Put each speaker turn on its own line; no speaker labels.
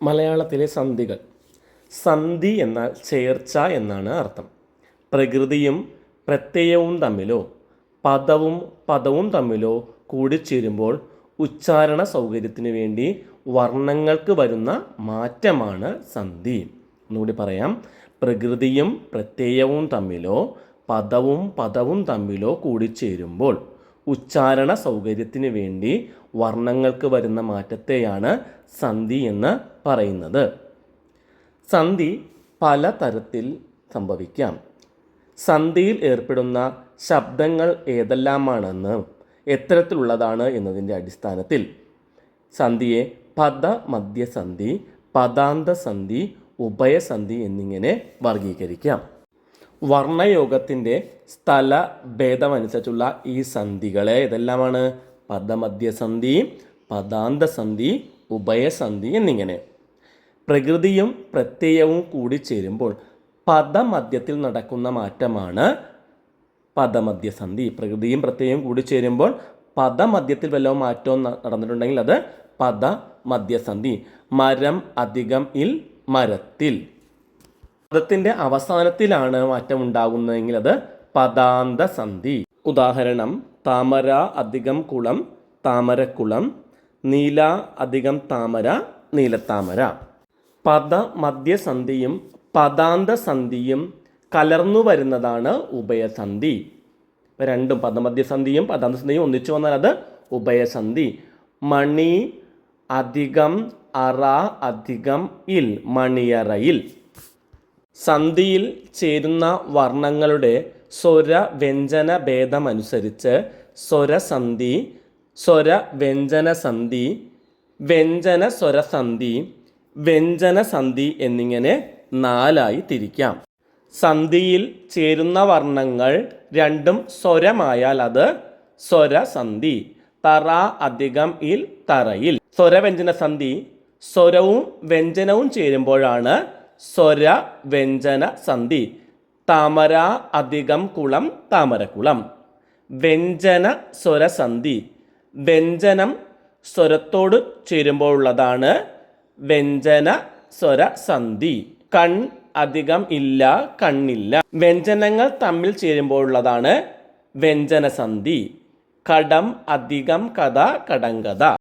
മലയാളത്തിലെ സന്ധികൾ. സന്ധി എന്നാൽ ചേർച്ച എന്നാണ് അർത്ഥം. പ്രകൃതിയും പ്രത്യയവും തമ്മിലോ പദവും തമ്മിലോ കൂടിച്ചേരുമ്പോൾ ഉച്ചാരണ സൗകര്യത്തിനു വേണ്ടി വർണ്ണങ്ങൾക്ക് വരുന്ന മാറ്റമാണ് സന്ധി. ഒന്നുകൂടി പറയാം. പ്രകൃതിയും പ്രത്യയവും തമ്മിലോ പദവും തമ്മിലോ കൂടിച്ചേരുമ്പോൾ ഉച്ചാരണ സൗകര്യത്തിന് വേണ്ടി വർണ്ണങ്ങൾക്ക് വരുന്ന മാറ്റത്തെയാണ് സന്ധി എന്ന് പറയുന്നത്. സന്ധി പല തരത്തിൽ സംഭവിക്കാം. സന്ധിയിൽ ഏർപ്പെടുന്ന ശബ്ദങ്ങൾ ഏതെല്ലാമാണെന്ന് എത്തരത്തിലുള്ളതാണ് എന്നതിൻ്റെ അടിസ്ഥാനത്തിൽ സന്ധിയെ പദമധ്യസന്ധി, പദാന്തസന്ധി, ഉഭയസന്ധി എന്നിങ്ങനെ വർഗീകരിക്കാം. വർണ്ണയോഗത്തിൻ്റെ സ്ഥല ഭേദമനുസരിച്ചുള്ള ഈ സന്ധികളെ ഏതെല്ലാമാണ്? പദമധ്യസന്ധി, പദാന്തസന്ധി, ഉഭയസന്ധി എന്നിങ്ങനെ. പ്രകൃതിയും പ്രത്യയവും കൂടിച്ചേരുമ്പോൾ പദമധ്യത്തിൽ നടക്കുന്ന മാറ്റമാണ് പദമധ്യസന്ധി. പ്രകൃതിയും പ്രത്യയവും കൂടിച്ചേരുമ്പോൾ പദമധ്യത്തിൽ വല്ലതും മാറ്റവും നടന്നിട്ടുണ്ടെങ്കിൽ അത് പദമധ്യസന്ധി. മരം അധികം ഇൽ മരത്തിൽ. പദത്തിൻ്റെ അവസാനത്തിലാണ് മാറ്റം ഉണ്ടാകുന്നതെങ്കിൽ അത് പദാന്തസന്ധി. ഉദാഹരണം: താമര അധികം കുളം താമരക്കുളം, നീല അധികം താമര നീലത്താമര. പദമധ്യസന്ധിയും പദാന്തസന്ധിയും കലർന്നു വരുന്നതാണ് ഉഭയസന്ധി. രണ്ടും പദമധ്യസന്ധിയും പദാന്തസന്ധിയും ഒന്നിച്ചു വന്നാൽ അത് ഉഭയസന്ധി. മണി അധികം അറ അധികം ഇൽ മണിയറയിൽ. സന്ധിയിൽ ചേരുന്ന വർണ്ണങ്ങളുടെ സ്വരവ്യഞ്ജന ഭേദമനുസരിച്ച് സ്വരസന്ധി, സ്വരവ്യഞ്ജനസന്ധി, വ്യഞ്ജനസ്വരസന്ധി, വ്യഞ്ജനസന്ധി എന്നിങ്ങനെ നാലായി തിരിക്കാം. സന്ധിയിൽ ചേരുന്ന വർണ്ണങ്ങൾ രണ്ടും സ്വരമായാൽ അത് സ്വരസന്ധി. തറ അധികം ഇൽ തറയിൽ. സ്വരവ്യഞ്ജനസന്ധി സ്വരവും വ്യഞ്ജനവും ചേരുമ്പോഴാണ് സ്വരവ്യഞ്ജനസന്ധി. താമര അധികം കുളം താമരക്കുളം. വ്യഞ്ജന സ്വരസന്ധി വ്യഞ്ജനം സ്വരത്തോട് ചേരുമ്പോഴുള്ളതാണ് വ്യഞ്ജന സ്വരസന്ധി. കൺ അധികം ഇല്ല കണ്ണില്ല. വ്യഞ്ജനങ്ങൾ തമ്മിൽ ചേരുമ്പോഴുള്ളതാണ് വ്യഞ്ജനസന്ധി. കടം അധികം കഥ കടങ്കഥ.